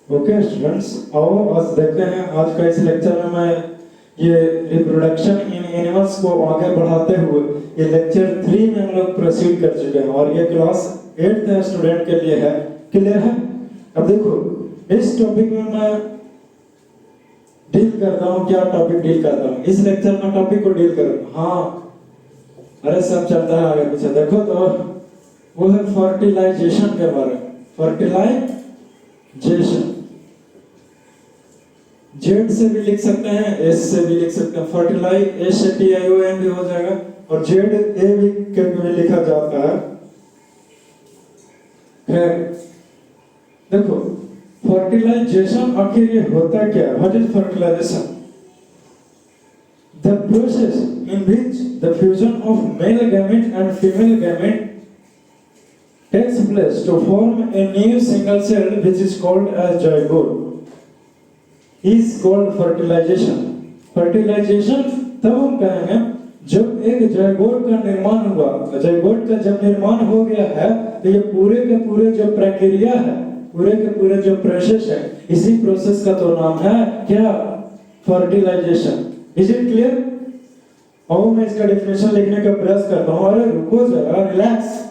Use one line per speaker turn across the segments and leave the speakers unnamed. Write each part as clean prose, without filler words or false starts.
Okay students, आओ आज देखते हैं। आज का इस लेक्चर में मैं ये रिप्रोडक्शन इन एनिमल्स को आगे बढ़ाते हुए ये लेक्चर 3 में हम लोग प्रोसीड कर चुके हैं और ये क्लास 8th स्टूडेंट के लिए है। क्लियर है? अब देखो, इस टॉपिक में मैं डील करता हूँ। क्या टॉपिक डील करता हूँ इस लेक्चर में? टॉपिक को डील करूँगा। हाँ, अरे सब चलता है आगे पीछे। देखो तो वो है फर्टिलाइजेशन के बारे में। फर्टिलाइजेशन जेड से भी लिख सकते हैं, एस से भी लिख सकते हैं। फर्टिलाई एस से टी आई ओ एन भी हो जाएगा और जेड ए भी भी लिखा जाता है। खैर देखो, फर्टिलाइजेशन आखिर ये होता क्या है? What is fertilization? The process in which the fusion of male gamete and female gamete takes place to form a new single cell which is called as zygote is called fertilization. Fertilization तब हम कहेंगे जब एक zygote का निर्माण हुआ। zygote का जब निर्माण हो गया है तो ये पूरे के पूरे जो प्रक्रिया है, पूरे के पूरे जो प्रोसेस है, इसी प्रोसेस का तो नाम है क्या? फर्टिलाइजेशन। Is it clear? और मैं इसका डेफिनेशन लिखने का प्रयास करता हूँ। अरे रुको जरा, रिलैक्स।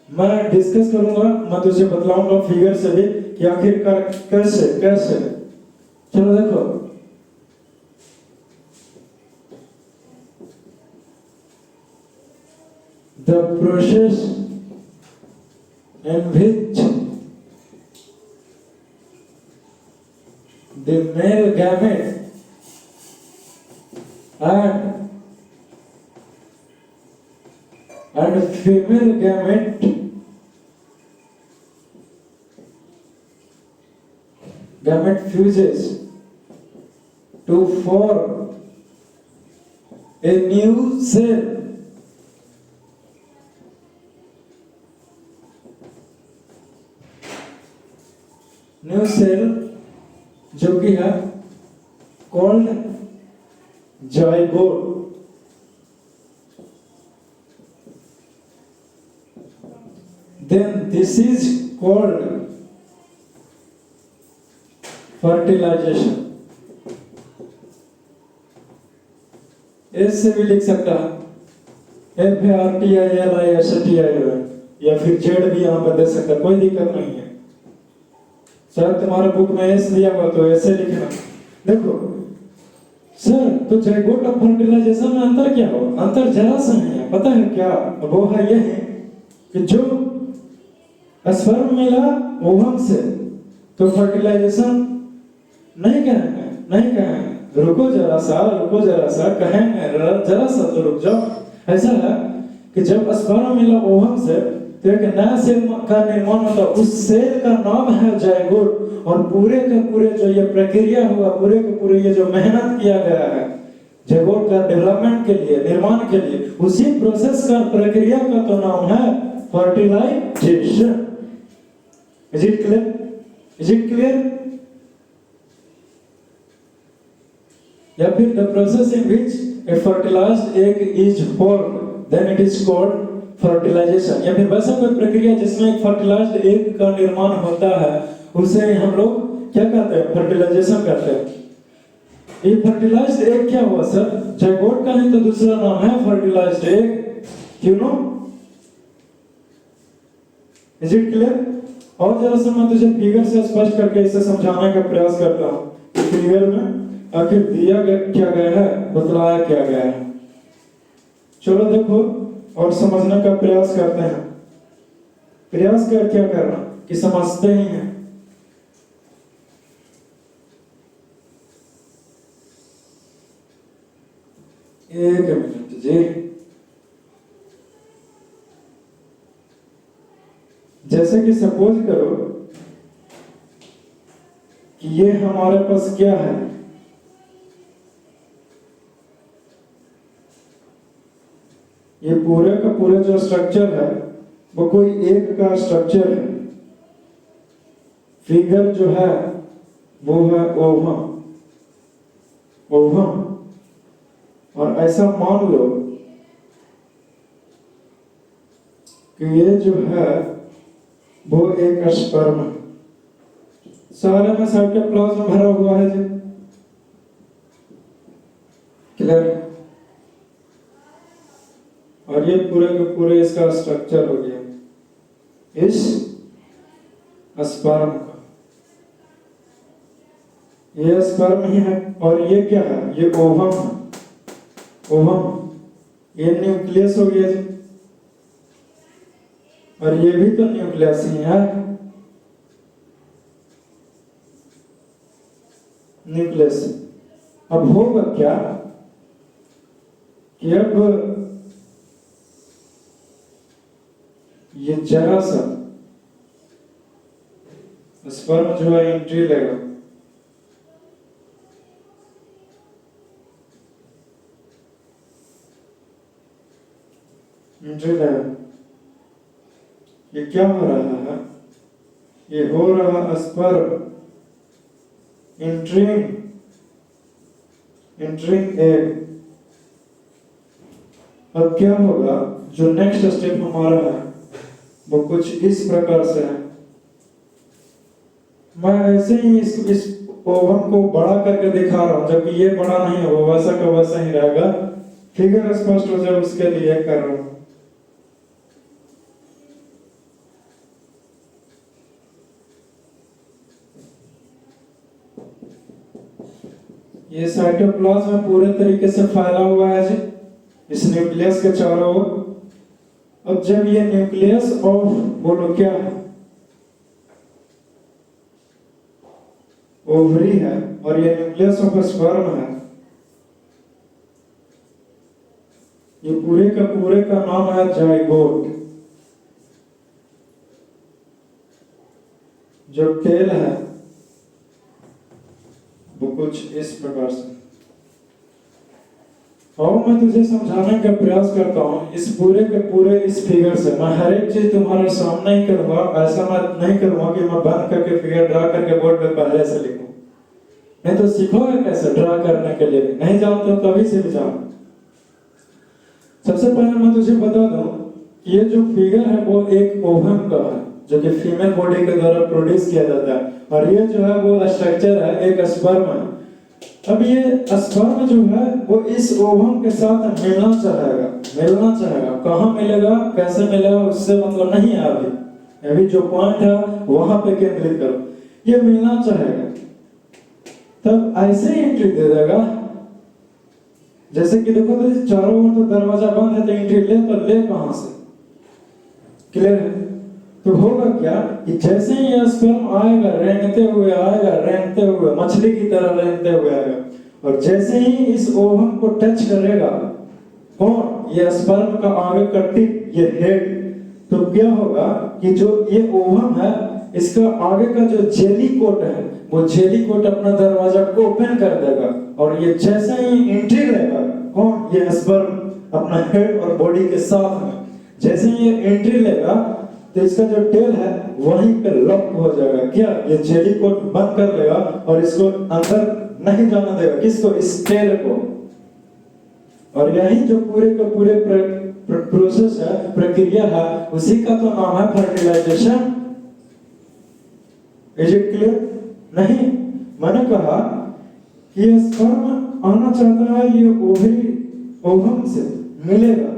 मैं डिस्कस करूंगा, मैं तुझे बतलाऊंगा फिगर से भी कि आखिरकार कैसे कैसे। चलो देखो, the process in which the male gamete and female gamete fuses to form a new cell. New cell जो कि है called zygote. Then this is called fertilization. S से भी लिख सकता है, FARTILISTI, या फिर जेड भी यहाँ पर दे सकता है, कोई दिक्कत नहीं है। सर तुम्हारे बुक में एस दिया हुआ तो ऐसे लिखना। देखो सर, तो zygote और फर्टिलाइजेशन में अंतर क्या हो? अंतर जरा सा नहीं है, पता है क्या? वो है ये है कि जो स्पर्म मिला ओवम से तो फर्टिलाइजेशन नहीं कहेंगे, नहीं कहेंगे। रुको जरा सा, रुको जरा सा, कहेंगे जरा सा तो रुक जाओ। ऐसा है कि जब स्पर्म मिला ओवम से तो एक नया सेल का निर्माण होता है। उस सेल का नाम है zygote और पूरे के पूरे जो ये प्रक्रिया हुआ, पूरे के पूरे ये जो मेहनत किया गया है zygote का डेवलपमेंट के लिए, निर्माण के लिए, उसी प्रोसेस का, प्रक्रिया का तो नाम है fertilisation. Is it clear? Is it clear? या फिर the process in which a fertilized egg is formed, then it is called fertilization। या फिर वैसा कोई प्रक्रिया जिसमें एक fertilized egg का निर्माण होता है, उसे हम लोग क्या कहते हैं? फर्टिलाइजेशन कहते हैं। ये fertilized egg क्या हुआ सर? zygote का ही तो दूसरा नाम है fertilized egg। You know? Is it clear? और जरा सा मैं तुझे फिगर से स्पष्ट करके इसे समझाने का प्रयास करता हूँ। फिगर में आखिर दिया क्या गया है, बतलाया क्या गया है। चलो देखो और समझने का प्रयास करते हैं। प्रयास कर क्या करना कि समझते ही हैं। एक मिनट जी। जैसे कि सपोज करो कि ये हमारे पास क्या है? ये पूरे का पूरे जो स्ट्रक्चर है वो कोई एक का स्ट्रक्चर है। फिगर जो है वो है ओवम। ओवम, और ऐसा मान लो कि ये जो है वो एक स्पर्म सारे में साइटोप्लाज्म भरा हुआ है जी। क्लियर? और ये पूरे के पूरे इसका स्ट्रक्चर हो गया इस स्पर्म का। ये स्पर्म ही है और ये क्या है? ये ओवम है। ओवम, ये न्यूक्लियस हो गया जी। और ये भी तो न्यूक्लियस ही है, न्यूक्लियस। अब होगा क्या कि अब ये जरा सा स्पर्म जो है एंट्री लेगा, एंट्री लेगा। ये क्या हो रहा है? ये हो रहा स्पर्म एंट्रिंग एग। अब क्या होगा? जो नेक्स्ट स्टेप हमारा है वो कुछ इस प्रकार से है। मैं ऐसे ही इस ओवम को बड़ा करके दिखा रहा हूं, जबकि ये बड़ा नहीं है, वो वैसा का वैसा ही रहेगा। फिगर स्पष्ट हो जाए उसके लिए कर रहा हूं। ये साइटोप्लाज्म में पूरे तरीके से फैला हुआ है जी, इस न्यूक्लियस के चारों ओर। अब जब ये न्यूक्लियस ऑफ, बोलो क्या है? ओवरी है, और ये न्यूक्लियस ऑफ स्पर्म है। ये पूरे का नाम है जाइगोट। जो टेल है वो कुछ इस प्रकार से। और मैं तुझे समझाने का प्रयास करता हूँ इस पूरे के पूरे इस फिगर से। मैं हर एक चीज तुम्हारे सामने ही करूंगा, ऐसा मैं नहीं करूंगा कि मैं बंद करके फिगर ड्रा करके बोर्ड पे पहले से लिखूं। नहीं तो सीखोगे कैसे ड्रा करने के लिए? नहीं जानते हो तभी से भी जाओ। सबसे पहले मैं तुझे बता दूं कि ये जो फिगर है वो एक ओवम का है, जो कि फीमेल बॉडी के द्वारा प्रोड्यूस किया जाता है। और ये जो है वो स्ट्रक्चर है एक स्पर्म है। अब ये स्पर्म जो है वो इस ओवम के साथ मिलना चाहेगा। कहाँ मिलेगा, कैसे मिलेगा, उससे मतलब नहीं है अभी जो पॉइंट है वहां पे केंद्रित करो। ये मिलना चाहेगा, तब ऐसे ही एंट्री दे देगा। जैसे कि देखो तो चारों ओर तो दरवाजा बंद है, तो एंट्री ले कहां से? क्लियर है? तो होगा क्या कि जैसे ही यह स्पर्म आएगा, रेंगते हुए मछली की तरह रेंगते हुए आएगा, और जैसे ही इस ओवम को टच करेगा, कौन? ये स्पर्म का आगे का टिप, ये हेड। तो क्या होगा कि जो ये ओवम है इसका आगे का जो जेली कोट है, वो जेली कोट अपना दरवाजा को ओपन कर देगा, और ये जैसे ही एंट्री लेगा, कौन? ये स्पर्म अपना हेड और बॉडी के साथ में जैसे ही ये एंट्री लेगा, तो इसका जो टेल है वहीं पे लॉक हो जाएगा। क्या? ये जेली कोट बंद कर लेगा और इसको अंदर नहीं जाने देगा। किसको? इस टेल को। और यही जो पूरे का पूरे प्रोसेस है, प्रक्रिया है, उसी का तो नाम है फर्टिलाइजेशन। Is it clear? नहीं, मैंने कहा कि ये स्पर्म आना चाहता है, ये ओवम से मिलेगा,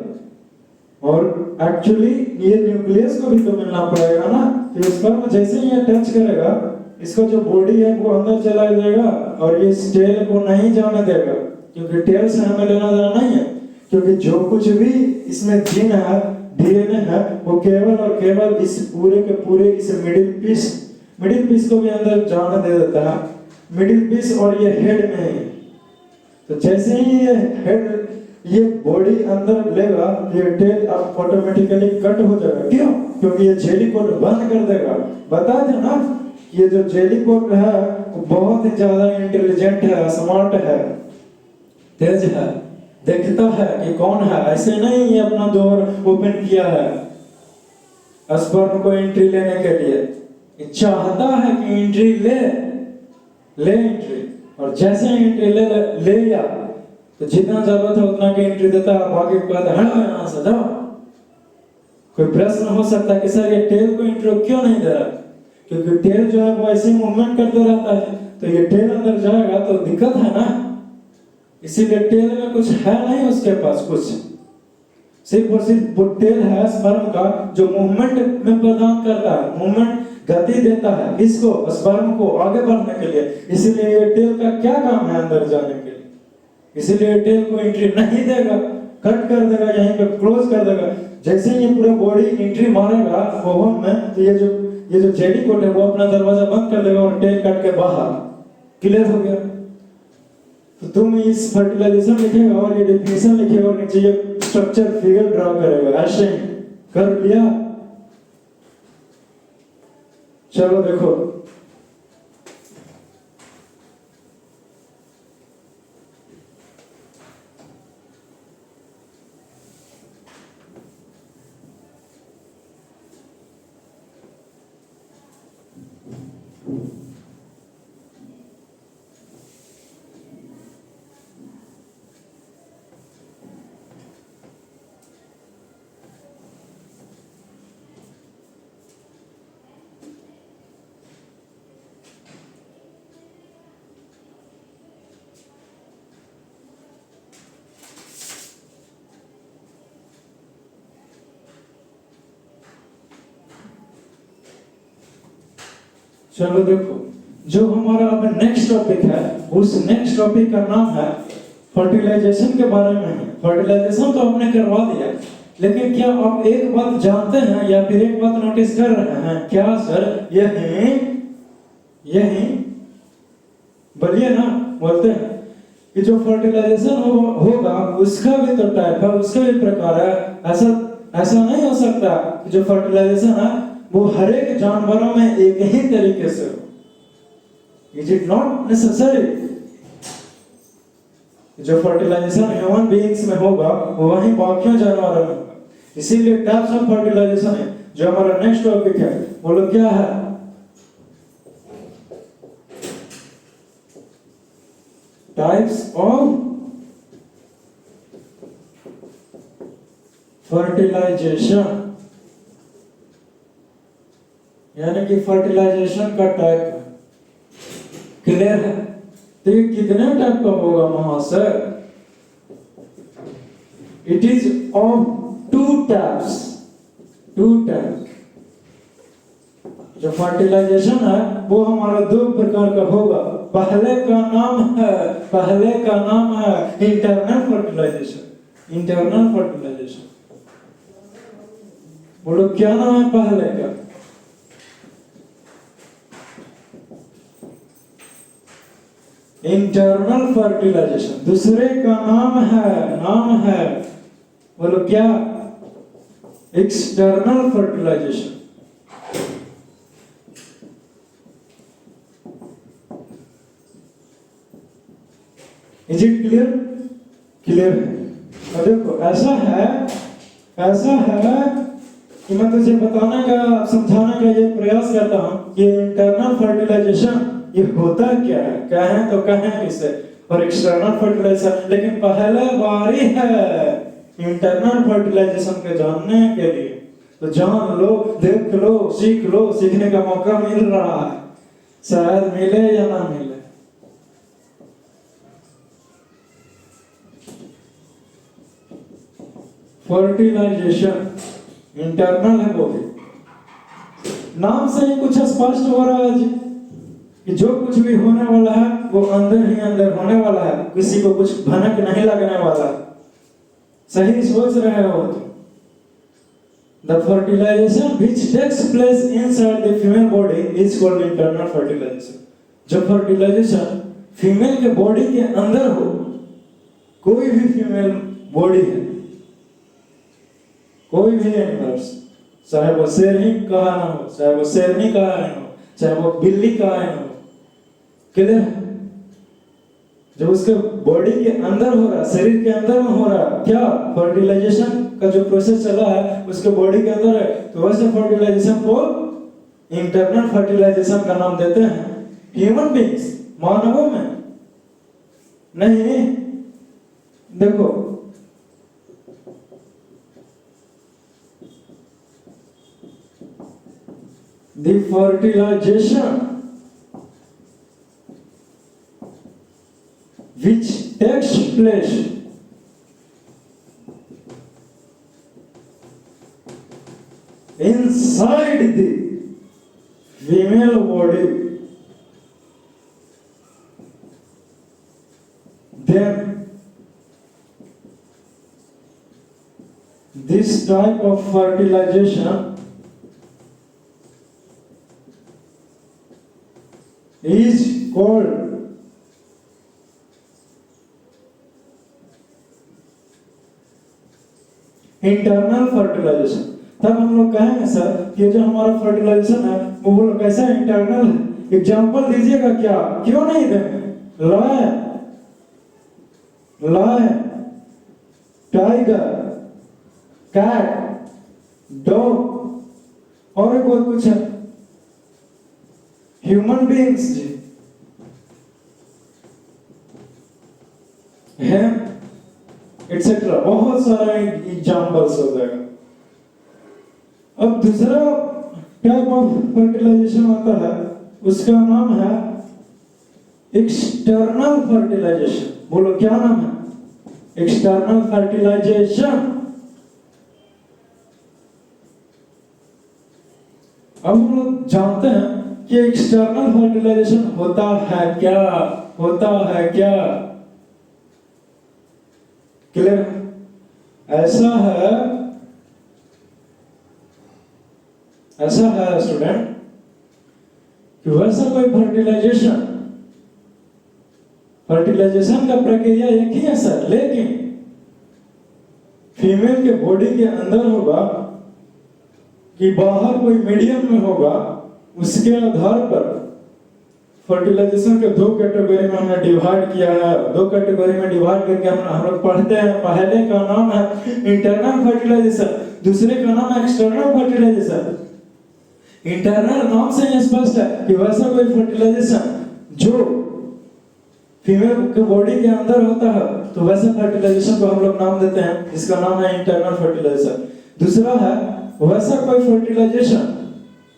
और एक्चुअली ये न्यूक्लियस को भी तो मिलना पड़ेगा ना। तो स्पर्म जैसे ही ये टच करेगा, इसका जो बॉडी है वो अंदर चला जाएगा, और ये टेल को नहीं जाने देगा, क्योंकि टेल से हमें लेना देना नहीं है। क्योंकि जो कुछ भी इसमें जीन है, डीएनए है, वो केवल और केवल इस पूरे के पूरे इस मिडिल पीस को भी अंदर जाने दे देता है। मिडिल पीस और ये हेड में है। तो जैसे ही ये हेड, ये बॉडी अंदर लेगा, ये टेल अब ऑटोमेटिकली कट हो जाएगा। क्यों? क्योंकि ये जेली कोट बंद कर देगा। बता दे ना, ये जो जेली कोट है वो बहुत ही ज्यादा इंटेलिजेंट है, स्मार्ट है, तेज है, देखता है कि कौन है। ऐसे नहीं ये अपना डोर ओपन किया है स्पर्म को एंट्री लेने के लिए, चाहता है कि एंट्री ले एंट्री, और जैसे एंट्री ले या तो जितना जरूरत है उतना की एंट्री देता है, बाकी को कहता है यहाँ से जाओ। कोई प्रश्न हो सकता है कि सर ये टेल को एंट्री क्यों नहीं दे रहा? क्योंकि टेल जो है वो ऐसे मूवमेंट करते रहता है, तो ये टेल अंदर जाएगा तो दिक्कत है ना। इसीलिए टेल में कुछ है नहीं उसके पास, कुछ सिर्फ और सिर्फ वो टेल है स्पर्म का जो मूवमेंट में प्रदान करता है, मूवमेंट गति देता है इसको, स्पर्म को आगे बढ़ने के लिए। इसीलिए ये टेल का क्या काम है अंदर जाने के लिए, इसीलिए टेल को एंट्री नहीं देगा, कट कर देगा, यहीं पे क्लोज कर देगा। जैसे ही ये पूरा बॉडी एंट्री मारेगा ओवम में, तो ये जो जेडी कोट है वो अपना दरवाजा बंद कर देगा और टेल कट के बाहर। क्लियर हो गया? तो तुम इस फर्टिलाइजेशन लिखेगा और ये डेफिनेशन लिखेगा और नीचे ये स्ट्रक्चर फिगर ड्रा करेगा। ऐसे कर लिया? चलो देखो, चलो देखो, जो हमारा अब नेक्स्ट टॉपिक है, उस नेक्स्ट टॉपिक का नाम है फर्टिलाइजेशन के बारे में है। फर्टिलाइजेशन तो आपने करवा दिया, लेकिन क्या आप एक बात जानते हैं या फिर एक बात नोटिस कर रहे हैं? क्या सर? यही बोलिए ना, बोलते हैं कि जो फर्टिलाइजेशन होगा उसका भी तो टाइप है, उसका भी प्रकार है। ऐसा नहीं हो सकता कि जो फर्टिलाइजेशन है वो हर एक जानवरों में एक ही तरीके से हो। Is it not necessary? जो फर्टिलाइजेशन ह्यूमन बीइंग्स में होगा वो वहीं बाकी जानवरों में होगा। इसीलिए टाइप्स ऑफ फर्टिलाइजेशन है जो हमारा नेक्स्ट टॉपिक है। बोलो क्या है? टाइप्स ऑफ फर्टिलाइजेशन, यानी कि फर्टिलाइजेशन का टाइप है। क्लियर है? तो ये कितने टाइप का होगा महाशय? It is of two types. जो फर्टिलाइजेशन है वो हमारा दो प्रकार का होगा। पहले का नाम है इंटरनल फर्टिलाइजेशन। बोलो क्या नाम है पहले का? Internal fertilization. दूसरे का नाम है बोलो क्या? External fertilization. Is it clear? Clear है। और देखो ऐसा है कि मैं तुझे बताने का, समझाने का ये प्रयास करता हूं कि इंटरनल फर्टिलाइजेशन ये होता क्या है, कहें तो कहें किसे, और एक्सटर्नल फर्टिलाइजेशन। लेकिन पहले बारी है इंटरनल फर्टिलाइजेशन के जानने के लिए, तो जान लो, देख लो, सीख लो। सीखने का मौका मिल रहा है, शायद मिले या ना मिले। फर्टिलाइजेशन इंटरनल है, वो भी नाम से ही कुछ स्पष्ट हो रहा है जी कि जो कुछ भी होने वाला है वो अंदर ही अंदर होने वाला है, किसी को कुछ भनक नहीं लगने वाला। सही सोच रहे हो तुम? The fertilization which takes place inside the female body is called internal fertilization. जब फर्टिलाइजेशन फीमेल के बॉडी के अंदर हो, कोई भी फीमेल बॉडी है, कोई भी एनिमल्स, चाहे वो शेर ही कहा ना हो, चाहे वो शेरनी कहा ना हो, चाहे वो बिल्ली कहा ना हो, क्लियर? जब उसके बॉडी के अंदर हो रहा, शरीर के अंदर में हो रहा, क्या फर्टिलाइजेशन का जो प्रोसेस चल रहा है उसके बॉडी के अंदर है, तो वैसे फर्टिलाइजेशन को इंटरनल फर्टिलाइजेशन का नाम देते हैं। ह्यूमन बीइंग्स, मानवों में नहीं। देखो the fertilization which takes place inside the female body, then this type of fertilization is called internal fertilization. तब हम लोग कहेंगे सर कि जो हमारा फर्टिलाइजेशन है वो बोलो कैसा इंटरनल है, एग्जांपल दीजिएगा क्या, क्यों नहीं देंगे? Lion, lion, tiger, cat, dog और भी बहुत कुछ है, ह्यूमन बीइंग्स जी है, एक्सेट्रा बहुत सारा एग्जांपल्स हो जाएगा। अब दूसरा टाइप ऑफ फर्टिलाइजेशन आता है, उसका नाम है एक्सटर्नल फर्टिलाइजेशन। बोलो क्या नाम है? External fertilisation. अब हम लोग जानते हैं कि एक्सटर्नल फर्टिलाइजेशन होता है क्या, होता है क्या? क्लियर? ऐसा है स्टूडेंट कि वैसा कोई फर्टिलाइजेशन का प्रक्रिया एक ही है सर, लेकिन फीमेल के बॉडी के अंदर होगा कि बाहर कोई मीडियम में होगा, उसके आधार पर फर्टिलाइजेशन के दो कैटेगरी में हमने डिवाइड किया है। दो कैटेगरी में डिवाइड करके हम लोग पढ़ते हैं। पहले का नाम है इंटरनल फर्टिलाइजेशन, दूसरे का नाम है एक्सटर्नल फर्टिलाइजेशन। इंटरनल नाम से ही स्पष्ट है कि वैसा कोई फर्टिलाइजेशन जो फीमेल के बॉडी के अंदर होता है, तो वैसे फर्टिलाइजेशन को हम लोग नाम देते हैं, जिसका नाम है इंटरनल फर्टिलाइजेशन। दूसरा है वैसा कोई फर्टिलाइजेशन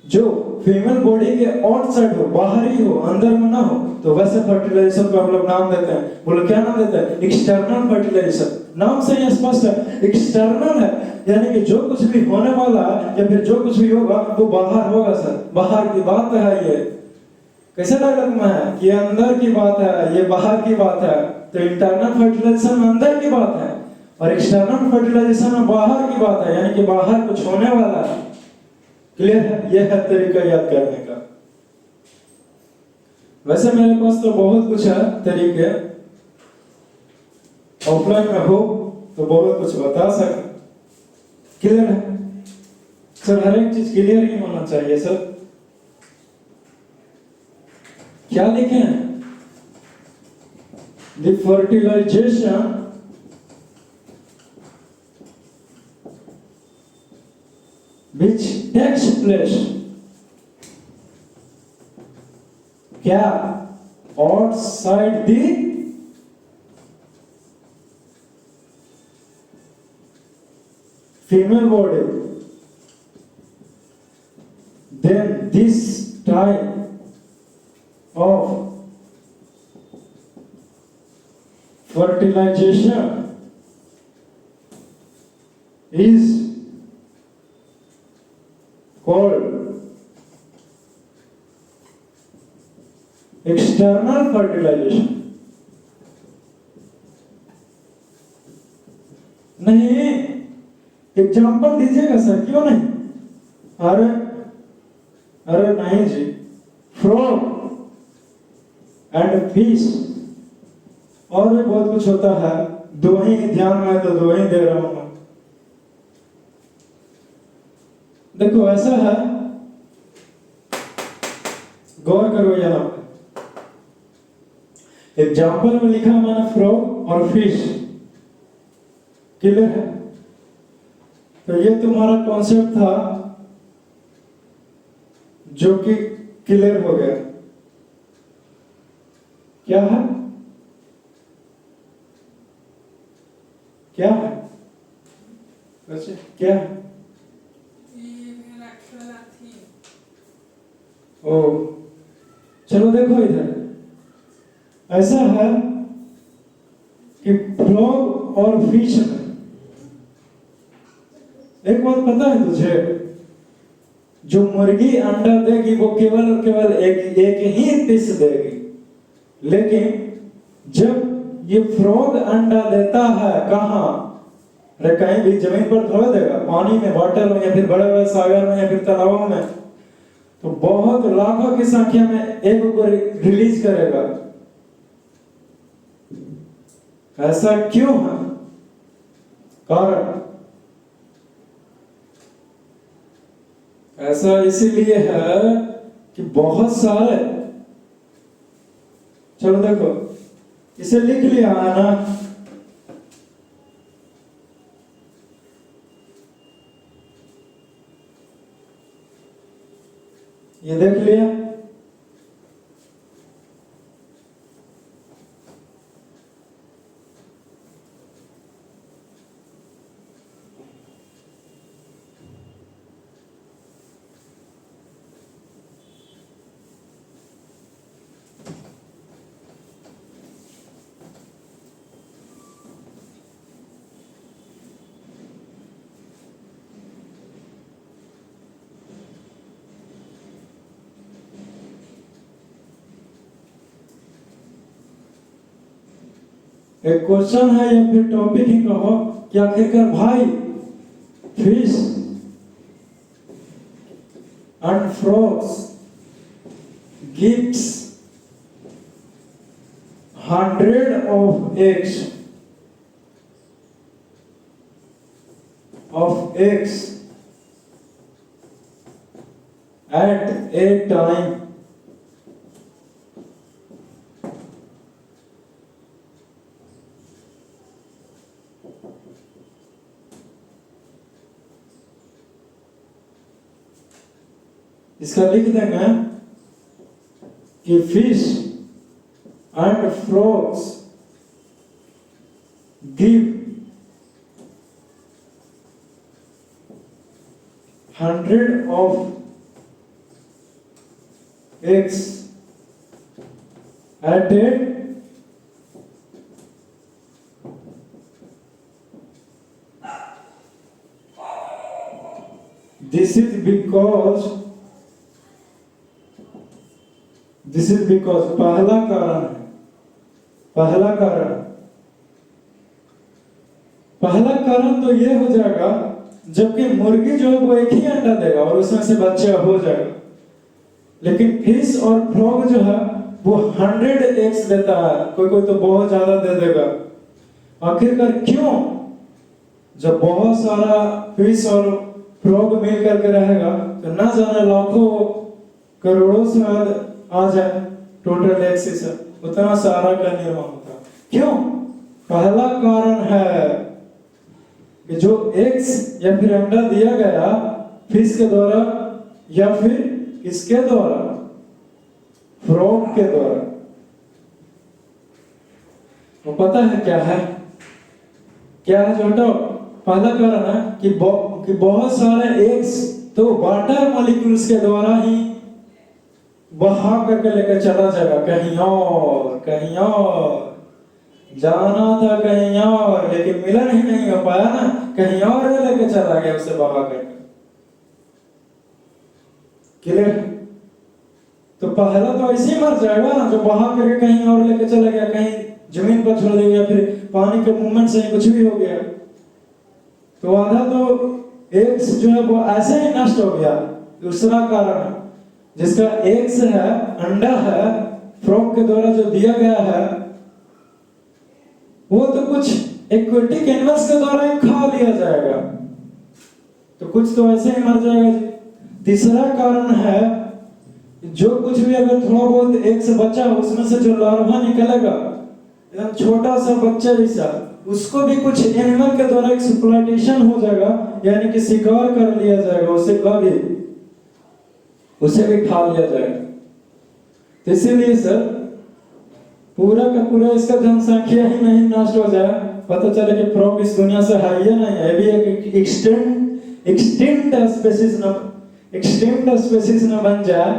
जो फीमेल बॉडी के आउटसाइड हो, बाहरी हो, अंदर में ना हो, तो वैसे फर्टिलाइजेशन को हम लोग नाम देते हैं। बोलो क्या नाम देते हैं? External fertilisation. नाम से ही स्पष्ट है, एक्सटर्नल है, यानी कि जो कुछ भी होने वाला है या फिर जो कुछ भी होगा वो बाहर होगा सर, बाहर की बात है। ये कैसे डायलॉग में है कि अंदर की बात है, ये बाहर की बात है। तो इंटरनल फर्टिलाइजेशन में अंदर की बात है और एक्सटर्नल फर्टिलाइजेशन में बाहर की बात है, यानी कि बाहर कुछ होने वाला है। क्लियर है? यह है तरीका याद करने का। वैसे मेरे पास तो बहुत कुछ है तरीके, ऑफलाइन में हो तो बहुत कुछ बता सकते। क्लियर है सर? हर एक चीज क्लियर ही होना चाहिए सर। क्या लिखे हैं? The fertilisation which takes place क्या outside the female body, then this type of fertilization is called external fertilization। नहीं, एग्जाम्पल दीजिएगा सर, क्यों नहीं? अरे नहीं जी, फ्रॉग एंड फिश और भी बहुत कुछ होता है। दो ही ध्यान में तो दो ही दे रहा हूं। देखो ऐसा है, गौर करो यहाँ पे। एग्जाम्पल में लिखा मैंने फ्रॉग और फिश। क्लियर है? तो ये तुम्हारा कॉन्सेप्ट था जो कि क्लियर हो गया। क्या है? क्या है वैसे? क्या है? ओ चलो देखो इधर ऐसा है कि फ्रॉग और फिश में एक बात पता है तुझे, जो मुर्गी अंडा देगी वो केवल और केवल एक ही पीस देगी, लेकिन जब ये फ्रॉग अंडा देता है कहाँ, अरे कहीं भी जमीन पर थोड़ा देगा, पानी में, वाटर में, या फिर बड़े बड़े सागर में, या फिर तालाबों में, तो बहुत लाखों की संख्या में एक को रिलीज करेगा। ऐसा क्यों है? कारण ऐसा इसीलिए है कि बहुत सारे, चलो देखो इसे लिख लिया है ना, ये देख लिया, एक क्वेश्चन है या फिर टॉपिक ही कहो कि आखिरकार भाई fish and frogs gives 100 of eggs at a time. इसका लिख देंगे कि fish and frogs give 100 of eggs at a this is because पहला कारण है, पहला कारण तो ये हो जाएगा जबकि मुर्गी जो है वो एक ही अंडा देगा और उसमें से बच्चा हो जाएगा, लेकिन फिश और फ्रॉग जो है वो 100 एग्स देता है, कोई कोई तो बहुत ज्यादा दे देगा। आखिरकार क्यों? जब बहुत सारा फिश और फ्रॉग मिल करके रहेगा तो ना जाने लाखों करोड़ों से आ जाए टोटल एग्स से उतना सारा का निर्माण होता। क्यों? पहला कारण है कि जो एग्स या फिर अंडा दिया गया फिश के द्वारा या फिर किसके द्वारा, फ्रॉग के द्वारा, वो पता है क्या है, क्या है छोटो? पहला कारण है कि बहुत सारे एग्स तो वाटर मॉलिक्यूल्स के द्वारा ही बहा करके लेकर चला जाएगा कहीं और जाना था कहीं और, लेकिन मिलन ही नहीं हो पाया ना, कहीं और लेके चला गया उसे बहा करके। क्लियर? तो पहला तो ऐसे ही मर जाएगा ना, जो बहा करके कहीं और लेके चला गया, कहीं जमीन पर छोड़ दिया, फिर पानी के मूवमेंट से कुछ भी हो गया, तो आधा तो एग्स जो है वो ऐसे ही नष्ट हो गया। दूसरा कारण है जिसका एग्स है, अंडा है, फ्रॉग के द्वारा जो दिया गया है वो तो कुछ एक्वेटिक एनिमल्स के द्वारा ही खा लिया जाएगा, तो कुछ तो ऐसे ही मर जाएगा। तीसरा कारण है जो कुछ भी अगर थोड़ा बहुत एक से बचा उसमें से जो लार्वा निकलेगा एकदम छोटा सा बच्चा जैसा, उसको भी कुछ एनिमल के द्वारा एक्सप्लॉइटेशन हो जाएगा, यानी कि शिकार कर लिया जाएगा, उसे भी खा लिया जाएगा। तो इसीलिए सर पूरा का पूरा इसका जनसंख्या ही नहीं नष्ट हो जाए, पता चले कि फ्रॉग इस दुनिया से है ही नहीं है, भी एक एक्सटिंक्ट स्पीशीज न बन जाए,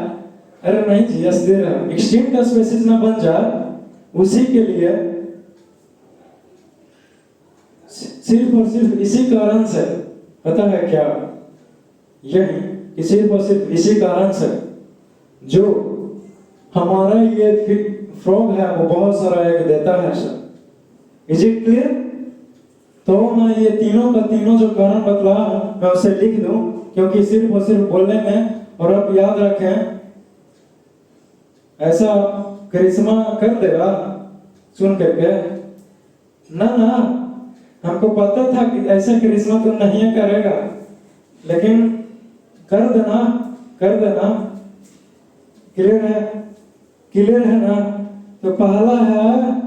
अरे नहीं जी, यस दे रहा, एक्सटिंक्ट स्पीशीज ना बन जाए उसी के लिए, सिर्फ और सिर्फ इसी कारण से, पता है क्या, यही कि सिर्फ और सिर्फ इसी कारण से जो हमारा ये फ्रॉग है वो बहुत सारा एग देता है सर। Is it clear? तो मैं ये तीनों का तीनों जो कारण बतला हूं मैं उसे लिख दूं, क्योंकि सिर्फ और सिर्फ बोलने में, और आप याद रखें ऐसा करिश्मा कर देगा सुन करके, ना ना, हमको पता था कि ऐसा करिश्मा तो नहीं करेगा, लेकिन कर देना, कर देना। क्लियर है? क्लियर है ना? तो पहला है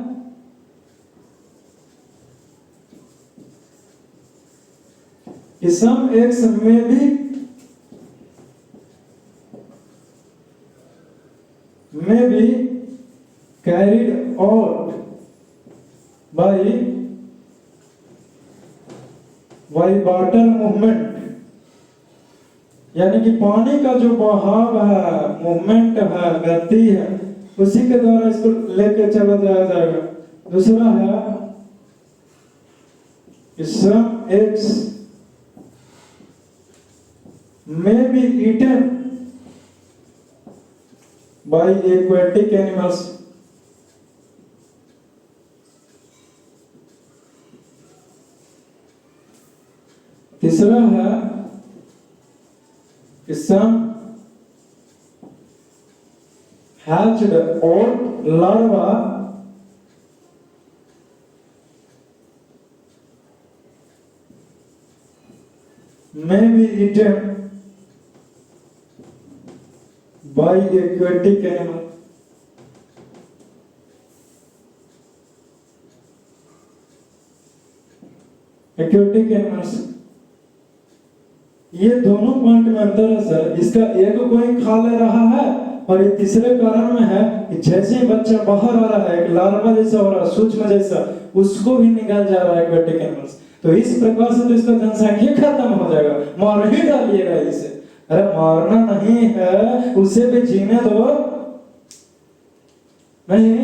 कि some eggs may be carried out by water movement, यानी कि पानी का जो बहाव है, मूवमेंट है, गति है, उसी के द्वारा इसको लेके चला जाया जाएगा। दूसरा है some eggs may be eaten by aquatic animals, तीसरा है कि some hatched or larva may be eaten by aquatic animal। Aquatic animals, ये दोनों पॉइंट में अंतर है सर। इसका एक कोई खा ले रहा है, और ये तीसरे कारण में है कि जैसे ही बच्चा बाहर आ रहा है, एक लार्वा जैसा हो रहा है, सूक्ष्म जैसा, उसको भी निकाल जा रहा है एक्वेटिक एनिमल्स। तो इस प्रकार से तो इसका जनसंख्या खत्म हो जाएगा, मार ही डालिएगा इसे। अरे मारना नहीं है, उसे भी जीने दो। नहीं,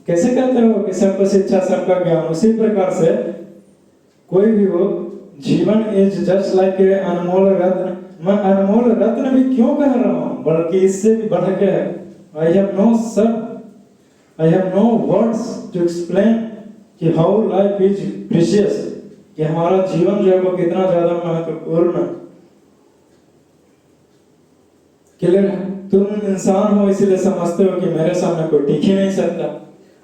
कैसे कहते हो कि सबको शिक्षा सबका ज्ञान, उसी प्रकार से कोई भी हो, जीवन इज जस्ट लाइक ए अनमोल रत्न। मैं अनमोल रत्न भी क्यों कह रहा हूं, बल्कि इससे भी बढ़ के है। I have no words to explain कि हाउ लाइफ इज प्रीशियस, कि हमारा जीवन जो है वो कितना ज्यादा महत्वपूर्ण है। क्लियर है? तुम इंसान हो इसीलिए समझते हो कि मेरे सामने कोई टिक ही नहीं सकता।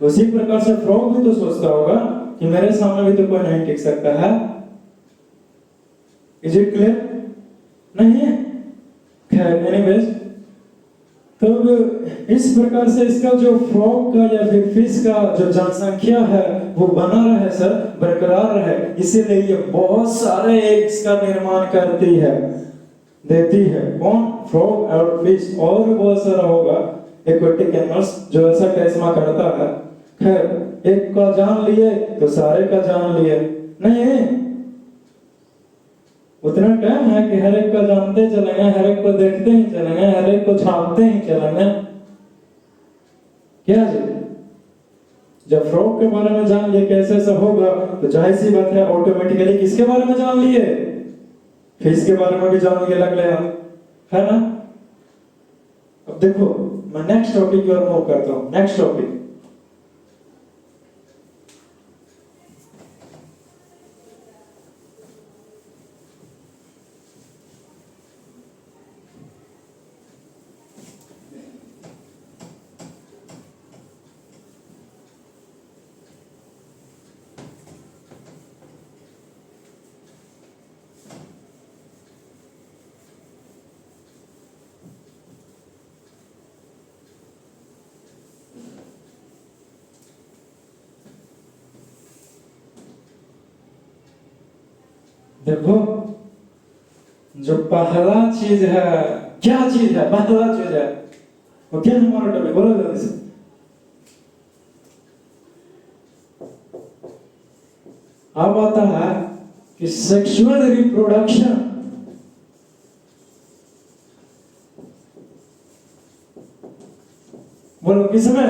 उसी प्रकार से फ्रॉग भी तो सोचता होगा कि मेरे सामने भी तो कोई नहीं टिक सकता है। Is it clear? नहीं है? खैर एनीवेज, तो इस प्रकार से इसका जो फ्रॉग का या फिर फिश का जो जनसंख्या है वो बना रहे सर, बरकरार रहे, इसीलिए ये बहुत सारे एग्स का निर्माण करती है, देती है। कौन? फ्रॉग और फिश, और भी बहुत सारा होगा एक्वेटिक एनिमल्स जो ऐसा करिश्मा करता है। खैर, एक का जान लिए तो सारे का जान लिए नहीं। उतना टाइम है कि हर एक को जानते चलेंगे, हर एक को देखते ही चलेंगे, हर एक को छापते ही चलेंगे। क्या जी? जब फ्रॉग के बारे में जान लिए कैसे ऐसा होगा, तो जाहिर सी बात है ऑटोमेटिकली किसके बारे में जान लिए? फिश के बारे में भी जान लिए लगले हम, है ना? अब देखो, मैं नेक्स्ट टॉपिक की ओर मूव करता हूं। नेक्स्ट टॉपिक, देखो जो पहला चीज है, क्या चीज है? पहला चीज है वो क्या? हमारा टॉपिक बोलो जल्दी से। अब आता है कि सेक्सुअल रिप्रोडक्शन। किसमें,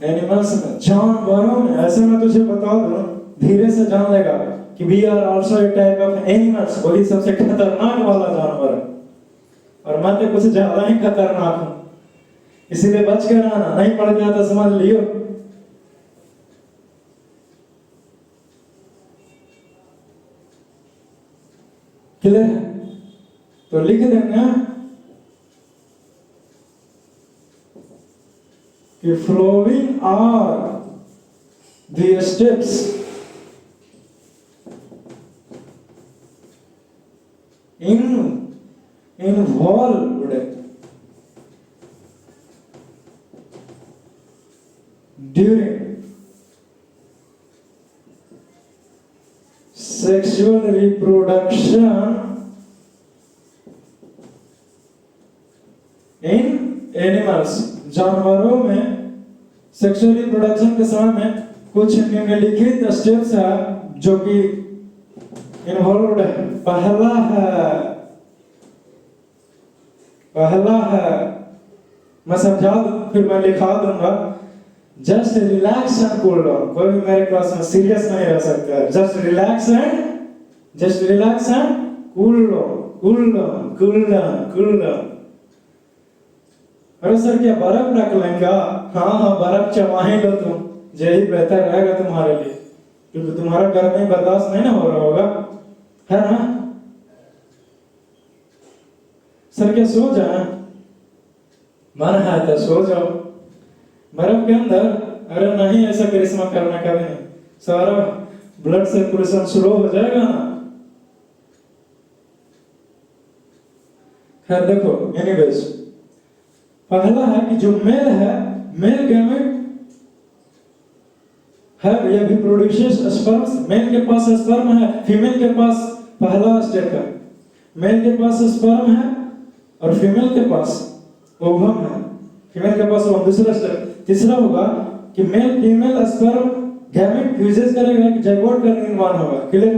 एनिमल्स में, जानवरों में। ऐसे मैं तुझे बता दूं, धीरे से जान लेगा कि we are also a type of animals, वही सबसे खतरनाक वाला जानवर है, और मैं तो कुछ ज्यादा ही खतरनाक हूं, इसीलिए बच के रहना, नहीं पड़ गया तो समझ लियो। क्लियर है? तो लिख देंगे कि flowing are the steps involved during sexual reproduction in animals, जानवरों में सेक्सुअल रिप्रोडक्शन के समय में कुछ निम्नलिखित स्टेप्स है जो कि इन्वॉल्व है। पहला है मैं समझा दूं फिर मैं लिखा दूंगा, just relax and cool down. कोई भी मेरे क्लास में सीरियस नहीं रह सकता है। Just relax and cool down. अरे सर क्या बर्फ रख लेंगे? हाँ बर्फ जमा ही लो तुम, यही बेहतर रहेगा तुम्हारे लिए, क्योंकि तुम्हारा गर्मी बर्दाश्त नहीं ना हो रहा होगा, है ना? सर क्या सो जाए? मन है तो सो जाओ बर्फ के अंदर। अरे नहीं, ऐसा करिश्मा करना कभी नहीं, सारा ब्लड सर्कुलेशन स्लो हो जाएगा ना। खैर देखो, एनीवेज पहला है कि जो मेल है, मेल गैमेट है या भी प्रोड्यूसेस स्पर्म्स। मेल के पास स्पर्म है, फीमेल के पास पहला स्टेप है, मेल के पास स्पर्म है और फीमेल के पास ओवम है। फीमेल के पास ओवम दूसरा स्टेप। तीसरा होगा कि male female sperm gamete fuses करेगा कि जाइगोट का निर्माण होगा। क्लियर?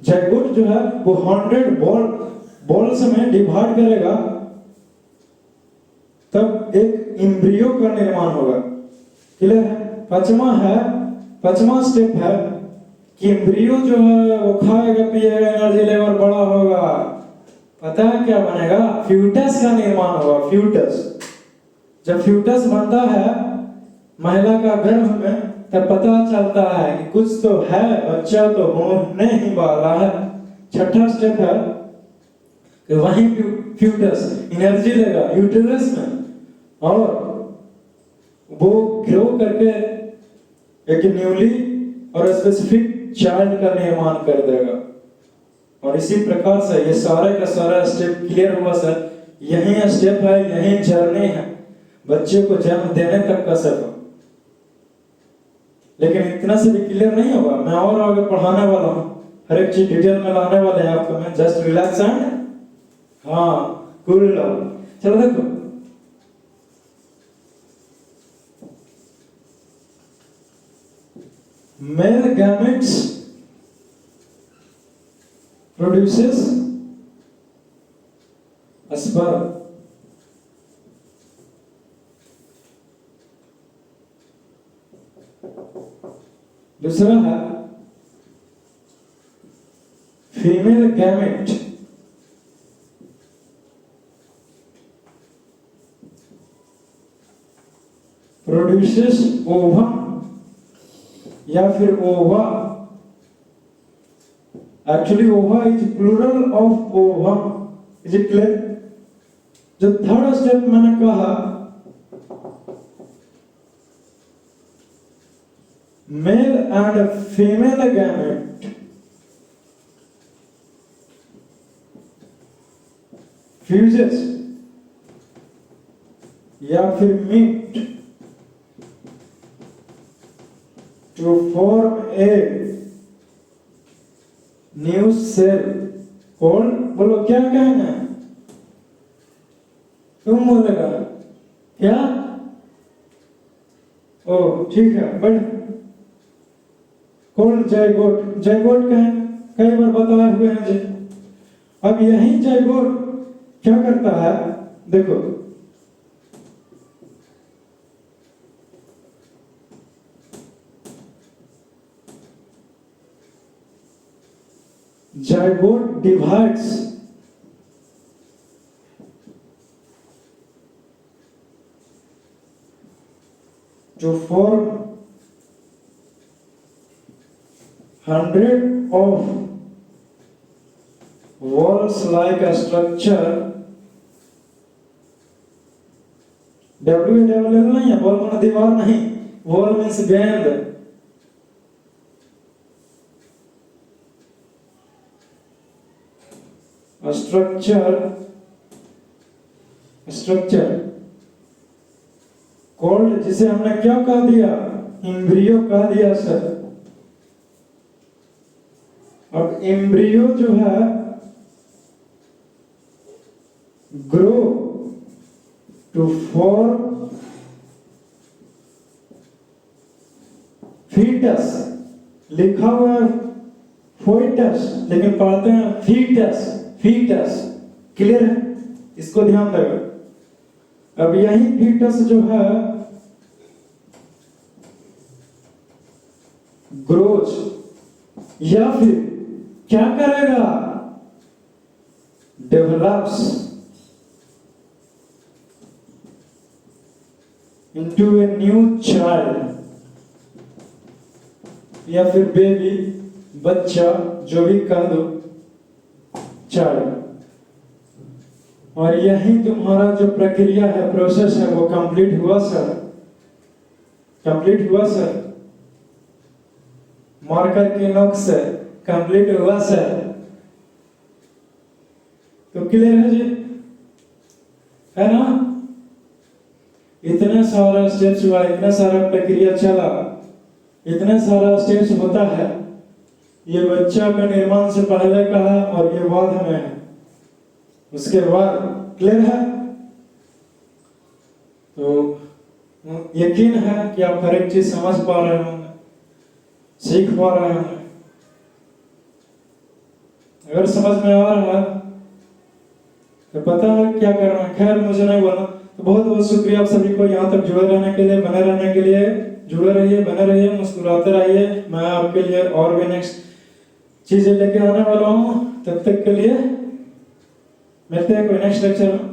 जाइगोट जो है वो 100 बॉल्स में डिवाइड करेगा, तब एक एम्ब्रियो का निर्माण होगा। क्लियर है? पांचवा स्टेप है कि एम्ब्रियो जो है वो खाएगा पिएगा, एनर्जी लेवल बड़ा होगा, पता है क्या बनेगा? फ्यूटस का निर्माण होगा। फ्यूटस, जब फ्यूटस बनता है महिला का गर्भ में, तब पता चलता है कि कुछ तो है, बच्चा तो होने ही वाला है। छठा स्टेप है कि वहीं फ्यूटस एनर्जी लेगा यूटेरस में, और वो ग्रो करके एक न्यूली और स्पेसिफिक चाइल्ड का निर्माण कर देगा। और इसी प्रकार से ये सारे का सारा स्टेप क्लियर हुआ सर। यही स्टेप है, यही जर्नी है बच्चे को जन्म देने तक का सफर। लेकिन इतना से भी क्लियर नहीं होगा, मैं और आगे पढ़ाने वाला हूँ, हर एक चीज डिटेल में लाने वाले हैं आपको मैं। Just relax and cool down. चलो देखो, male gametes produces a sperm. दूसरा है फीमेल गैमेट प्रोड्यूसेस ओवम या फिर ova. Actually ova is plural of ovum. Is it clear? जो थर्ड स्टेप मैंने कहा, male and female gamete fuses या फिर meet to form a new cell called, बोलो क्या कहना है? तुम बोलेगा क्या? ओ ठीक है, बट कॉल्ड जाइगोट। जाइगोट कहें, कई बार बताए हुए हैं जी। अब यही जाइगोट क्या करता है? देखो, zygote divides to form 100 of walls like a structure. WALL नहीं है, वॉल माना दीवार नहीं, वॉल मीन्स गेंद। स्ट्रक्चर कॉल्ड, जिसे हमने क्या कह दिया, एम्ब्रियो कह दिया सर। अब एम्ब्रियो जो है ग्रो टू फॉर्म फीटस, लिखा हुआ है फोइटस लेकिन पढ़ते हैं फीटस, फीटस। क्लियर है, इसको ध्यान देगा। अब यही फीटस जो है ग्रोज या फिर क्या करेगा, develops into a new child, या फिर बेबी, बच्चा, जो भी कह दो, चाइल्ड। और यही तुम्हारा जो प्रक्रिया है, प्रोसेस है, वो कंप्लीट हुआ सर, कंप्लीट हुआ सर, मार्कर के नोक से कंप्लीट हुआ सर। तो क्लियर है जी, है ना? इतने सारा स्टेप्स हुआ, इतना सारा प्रक्रिया चला, इतने सारा स्टेप्स होता है। ये बच्चा का निर्माण से पहले का है और ये बाद में है, उसके बाद। क्लियर है? तो यकीन है कि आप हर एक चीज समझ पा रहे होंगे, सीख पा रहे होंगे। अगर समझ में आ रहा है तो पता है क्या करना है। खैर मुझे नहीं बोलना, तो बहुत बहुत शुक्रिया आप सभी को यहाँ तक जुड़े रहने के लिए, बने रहने के लिए। जुड़े रहिए, बने रहिए, मुस्कुराते रहिए। मैं आपके लिए और भी नेक्स्ट चीजें लेके आने वाला हूँ। तब तक के लिए मिलते हैं कोई नेक्स्ट लेक्चर में।